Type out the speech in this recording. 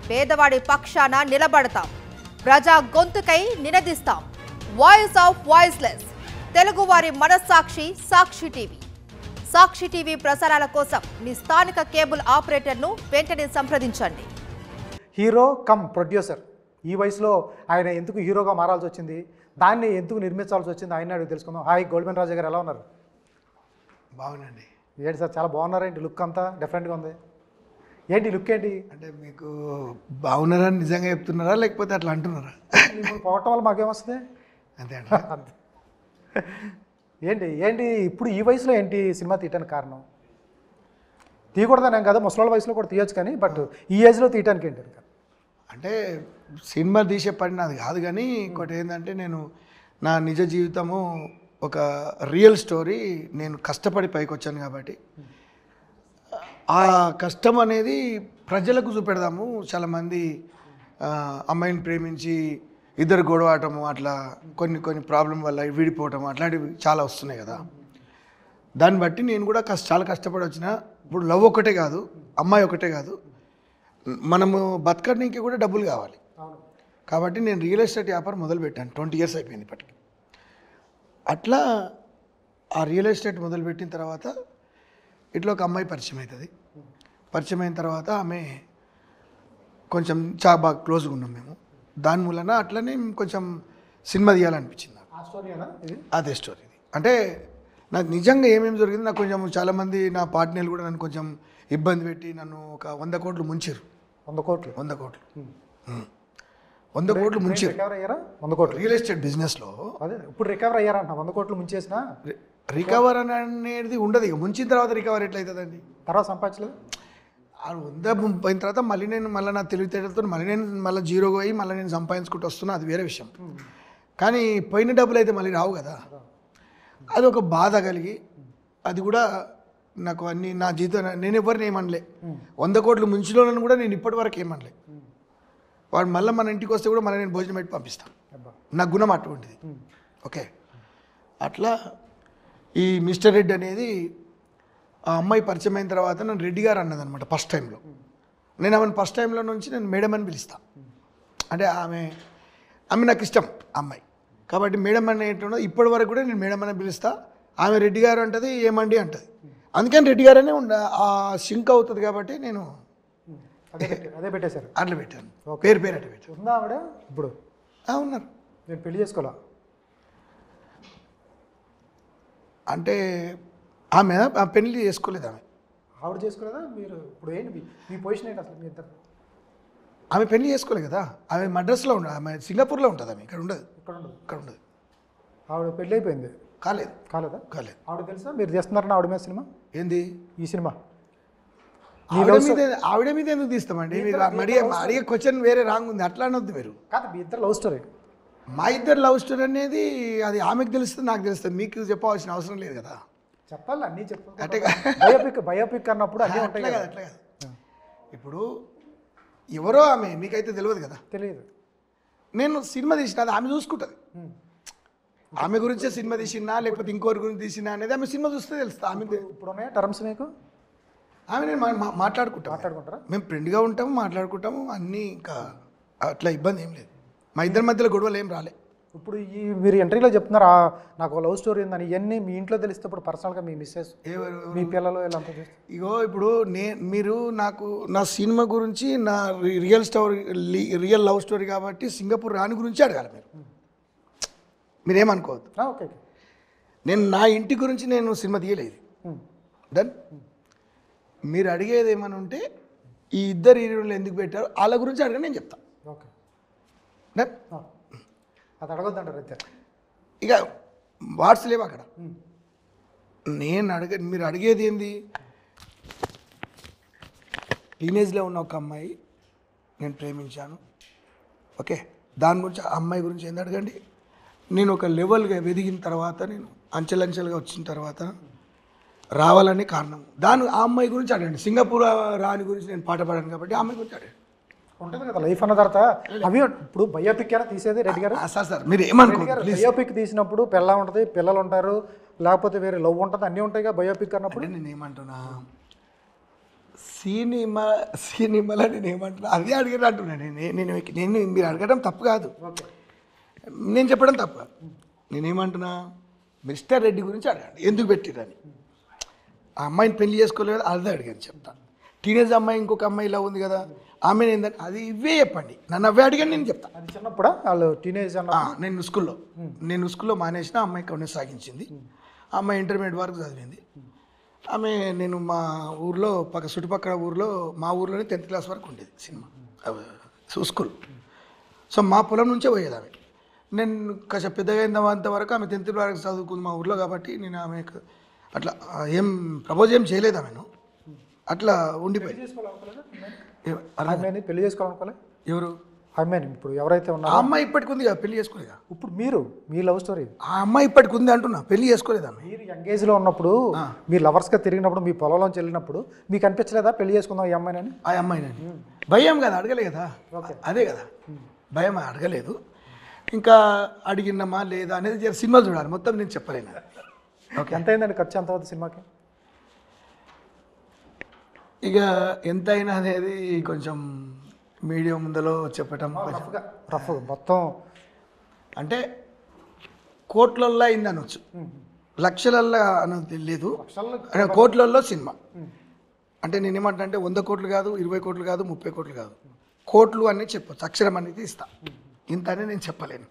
పేదవాడి పక్షాన నిలబడతాం, ప్రజా గొంతుకై నినదిస్తాం. వాయిస్ ఆఫ్ వాయిస్లెస్, తెలుగువారి మనస్సాక్షి సాక్షి టీవీ. సాక్షి టీవీ ప్రసారాల కోసం మీ స్థానిక కేబుల్ ఆపరేటర్ను వెంటనే సంప్రదించండి. హీరో కమ్ ప్రొడ్యూసర్, ఈ వయసులో ఆయన ఎందుకు హీరోగా మారాల్సి వచ్చింది, దాన్ని ఎందుకు నిర్మించాల్సి వచ్చింది, ఆయన అడిగి తెలుసుకుందాం. హాయ్ గోల్డెన్ రాజా గారు, ఎలా ఉన్నారు? బాగుందండి. ఏంటి సార్ చాలా బాగున్నారేంటి? లుక్ అంతా డిఫరెంట్గా ఉంది. ఏంటి లుక్ ఏంటి? అంటే మీకు బాగున్నారని నిజంగా చెప్తున్నారా లేకపోతే అట్లా అంటున్నారా? ఇప్పుడు పోవటం వల్ల మాకేమొస్తుంది? అంతే అండి. ఏంటి ఏంటి ఇప్పుడు ఈ వయసులో ఏంటి సినిమా తీయటానికి కారణం? తీయకూడదనే కదా, ముసలాళ్ళ వయసులో కూడా తీయొచ్చు, కానీ బట్ ఈ ఏజ్లో తీయటానికి ఏంటి? అంటే సినిమా తీసే పని నాది కాదు, కానీ ఇంకోటి ఏంటంటే నేను నా నిజ జీవితము ఒక రియల్ స్టోరీ, నేను కష్టపడి పైకి వచ్చాను కాబట్టి ఆ కష్టం అనేది ప్రజలకు చూపెడదాము. చాలామంది అమ్మాయిని ప్రేమించి ఇద్దరు గొడవటము, అట్లా కొన్ని ప్రాబ్లం వల్ల విడిపోవటం అట్లాంటివి చాలా వస్తున్నాయి కదా. దాన్ని బట్టి నేను కూడా చాలా కష్టపడి వచ్చిన. ఇప్పుడు లవ్ ఒకటే కాదు, అమ్మాయి ఒకటే కాదు, మనము బతకడానికి కూడా డబ్బులు కావాలి. కాబట్టి నేను రియల్ ఎస్టేట్ వ్యాపారం మొదలుపెట్టాను. 20 years అయిపోయింది ఇప్పటికి. అట్లా ఆ రియల్ ఎస్టేట్ మొదలుపెట్టిన తర్వాత ఇట్లా ఒక అమ్మాయి పరిచయం అవుతుంది. పరిచయం అయిన తర్వాత ఆమె కొంచెం చాలా బాగా క్లోజ్గా ఉన్నాం మేము. దాని మూలన అట్లనే కొంచెం సినిమా తీయాలనిపించింది నాకు. అదే స్టోరీ ఇది. అంటే నాకు నిజంగా ఏమేమి జరిగింది, నాకు కొంచెం చాలామంది నా పార్ట్నర్లు కూడా నన్ను కొంచెం ఇబ్బంది పెట్టి నన్ను ఒక 100 కోట్లు ముంచారు. 100 కోట్లు 100 కోట్లు 100 కోట్లు ముంచారు. రికవర్ అయ్యారా? 100 కోట్లు రియల్ ఎస్టేట్ బిజినెస్లో. అదే ఇప్పుడు రికవర్ అయ్యారంట. 100 కోట్లు ముంచేసిన రికవర్ అనేది ఉండదు. ఇక ముంచిన తర్వాత రికవర్ ఎట్లయితుందండి? తర్వాత సంపాదించలేదు. 100 పోయిన తర్వాత మళ్ళీ నా తెలివితేటలతో మళ్ళీ జీరోగా అయ్యి మళ్ళీ నేను సంపాదించుకుంటూ వస్తున్నా, అది వేరే విషయం. కానీ పోయిన డబ్బులు అయితే మళ్ళీ రావు కదా. అది ఒక బాధ కలిగి, అది కూడా నాకు అన్ని నా జీవితం నేను ఎవరిని ఏమనలే. 100 కోట్లు ముంచులోనని కూడా నేను ఇప్పటి వరకు ఏమనలే. వాడు మళ్ళీ మన ఇంటికి వస్తే కూడా మళ్ళీ నేను భోజనం పెట్టి పంపిస్తాను. నా గుణం అటువంటిది. ఓకే, అట్లా ఈ మిస్టర్ రెడ్డి అనేది ఆ అమ్మాయి పరిచయం అయిన తర్వాత నన్ను రెడ్డి గారు అన్నదనమాట. ఫస్ట్ టైంలో నేను ఆమెను ఫస్ట్ టైంలో నుంచి నేను మేడం అని పిలుస్తాను. అంటే ఆమె నాకు ఇష్టం అమ్మాయి కాబట్టి మేడం అని ఏంటో ఇప్పటి వరకు కూడా నేను మేడం అని పిలుస్తా. ఆమె రెడ్డి గారు అంటది, ఏమండి అంటది. అందుకని రెడ్డి గారనే ఆ సింక్ అవుతుంది కాబట్టి నేను అదే పెట్టేశారు. అట్లా పెట్టాను. పేరు అట్లా పెట్టాను. ఉందా ఆవిడ ఇప్పుడు? ఉన్నారు. నేను పెళ్లి చేసుకోవాలా అంటే ఆమె పెళ్లి చేసుకోలేదు. ఆవిడ చేసుకోలేదా? మీరు ఇప్పుడు ఏంటి మీ పొజిషన్ ఏంటి అసలు? మీ ఇద్దరు ఆమె పెళ్లి చేసుకోలేదు కదా. ఆమె మద్రాసులో ఉండదు, ఆమె సింగపూర్లో ఉంటుంది. ఆమె ఇక్కడ ఉండదు. ఇక్కడ ఉండదు. ఆవిడ పెళ్ళి అయిపోయింది. కాలేదా? కాలేదు. ఆవిడ తెలుసా మీరు చేస్తున్నారని ఆవిడ మీద సినిమా? ఏంది ఈ సినిమా? ఆవిడ మీద ఎందుకు తీస్తామండి? మీరు అడిగే క్వశ్చన్ వేరే రాంగ్ ఉంది. అట్లా అనొద్దు మీరు. కాదు, మీ ఇద్దరు లవ్ స్టోరీ. మా ఇద్దరు లవ్ స్టోరీ అనేది అది ఆమెకు తెలుస్తుంది, నాకు తెలుస్తుంది. మీకు చెప్పవలసిన అవసరం లేదు కదా. చెప్పాలి, అన్నీ చెప్పాలి. అంటే బయోపిక్ అన్నప్పుడు అన్నీ ఉంటాయి కదా. అట్లా కాదు. ఇప్పుడు ఎవరో ఆమె మీకైతే తెలియదు కదా. తెలియదు. నేను సినిమా తీసిన అది ఆమె చూసుకుంటుంది. ఆమె గురించే సినిమా తీసినా లేకపోతే ఇంకోరి గురించి తీసినా అనేది ఆమె సినిమా చూస్తే తెలుస్తుంది. ఆమె ఇప్పుడు ఉన్నాయా టర్మ్స్ మీకు? ఆమె నేను మాట్లాడుకుంటారా? మేము ఫ్రెండ్గా ఉంటాము, మాట్లాడుకుంటాము అన్నీ. ఇంకా అట్లా ఇబ్బంది ఏం లేదు. మా ఇద్దరి మధ్యలో గొడవలు ఏం రాలే. ఇప్పుడు మీరు ఎంట్రీలో చెప్తున్నారు నాకు లవ్ స్టోరీ ఉందని. ఇవన్నీ మీ ఇంట్లో తెలిస్తే ఇప్పుడు పర్సనల్గా మీ మిస్సెస్, మీ పిల్లలు ఎలా అంతా చేస్తారు? ఇగో ఇప్పుడు మీరు నాకు నా సినిమా గురించి, నా రియల్ లవ్ స్టోరీ కాబట్టి సింగపూర్ రాణి గురించి అడగాలి. మీరేమనుకోవద్దు. ఓకే. నేను నా ఇంటి గురించి నేను సినిమా తీయలేదు. డన్. మీరు అడిగేది ఏమని ఉంటే ఈ ఇద్దరు హీరోలు ఎందుకు పెట్టారో వాళ్ళ గురించి అడిగి నేను చెప్తాను. ఓకే. డన్. అది అడగొద్దంటారు అయితే. ఇక వాట్స్ లేవు అక్కడ. మీరు అడిగేది ఏంది? టీనేజ్లో ఉన్న ఒక అమ్మాయి నేను ప్రేమించాను. ఓకే, దాని గురించి ఆ అమ్మాయి గురించి ఏంది అడగండి. నేను ఒక లెవెల్గా ఎదిగిన తర్వాత, నేను అంచెలంచెలుగా వచ్చిన తర్వాత రావాలని కారణం ఆ అమ్మాయి గురించి అడగండి. సింగపూర్ రాణి గురించి నేను పాట పాడాను కాబట్టి ఆ అమ్మాయి గురించి అడగండి. ఉంటుంది కదా లైఫ్ అన్న తర్వాత. అవి ఇప్పుడు బయోపిక్ ఎలా తీసేది రెడ్డి గారు? సార్ మీరు ఏమనుకుంటారు? బయోపిక్ తీసినప్పుడు పిల్ల ఉంటుంది, పిల్లలు ఉంటారు, లేకపోతే వేరే లవ్ ఉంటుంది, అన్నీ ఉంటాయి కదా బయోపిక్ అన్నప్పుడు. నేను ఏమంటున్నా, సినిమాలో నేను ఏమంటున్నా అదే అడిగాను అంటున్నా నేను మీరు అడగడం తప్పు కాదు, నేను చెప్పడం తప్పు కాదు. నేనేమంటున్నా మిస్టర్ రెడ్డి గురించి అడగండి ఎందుకు పెట్టిరని. ఆ అమ్మాయిని పెళ్లి చేసుకోలేదు అదే అడిగాను చెప్తా. టీనేజ్ అమ్మాయి ఇంకొక అమ్మాయి ఇలా ఉంది కదా ఆమె ఏంటంటే అది ఇవే చెప్పండి, నన్ను అవే అడిగాను నేను చెప్తా. అది చిన్నప్పుడా వాళ్ళు టీనేజ్ అన్న? నేను స్కూల్లో మానేసిన అమ్మాయి కొనసాగించింది. ఆ అమ్మాయి ఇంటర్మీడియట్ వరకు చదివింది. ఆమె నేను మా ఊర్లో చుట్టుపక్కల ఊర్లో మా ఊర్లోనే 10th క్లాస్ వరకు ఉండేది సినిమా స్కూల్. సో మా పొలం నుంచే పోయేది ఆమె. నేను కాస్త పెద్దగా అయినంత వరకు ఆమె 10th వరకు చదువుకుంది మా ఊర్లో కాబట్టి నేను ఆమె అట్లా ఏం ప్రపోజ్ ఏం చేయలేదు ఆమెను, అట్లా ఉండిపోయి. పెళ్లి చేసుకోవాలనుకోలే ఎవరు అమ్మాయిని ఇప్పుడు ఎవరైతే ఆ ఉన్నారో అమ్మాయి ఇప్పటికి ఉంది కదా, పెళ్లి చేసుకోలేదా? ఇప్పుడు మీ లవ్ స్టోరీ. ఆ అమ్మాయి ఇప్పటికి ఉంది అంటున్నా, పెళ్లి చేసుకోలేదా? మీరు యంగేజ్లో ఉన్నప్పుడు మీ లవర్స్గా తిరిగినప్పుడు మీ పొలంలోంచి వెళ్ళినప్పుడు మీకు అనిపించలేదా పెళ్లి చేసుకుందాం ఈ అమ్మాయిని? ఆ అమ్మాయిని భయం కదా, అడగలే కదా. అదే కదా భయం, అడగలేదు. ఇంకా అడిగినామా లేదా అనేది సినిమా చూడాలి, మొత్తం నేను చెప్పలేను. ఓకే, ఎంత అయిందండి ఖర్చు ఎంత అవుతుంది సినిమాకి? ఇక ఎంత అయినా అనేది కొంచెం మీడియా ముందులో చెప్పటం రఫ్ మొత్తం అంటే కోట్లల్లో అయింది అనొచ్చు, లక్షలల్లో అనేది లేదు, కోట్లల్లో సినిమా. అంటే నేను ఏమంటే 100 కోట్లు కాదు, 20 కోట్లు కాదు, 30 కోట్లు కాదు, కోట్లు అని చెప్పొచ్చు, అక్షరం అనేది ఇస్తా. ఇంత అని నేను చెప్పలేను.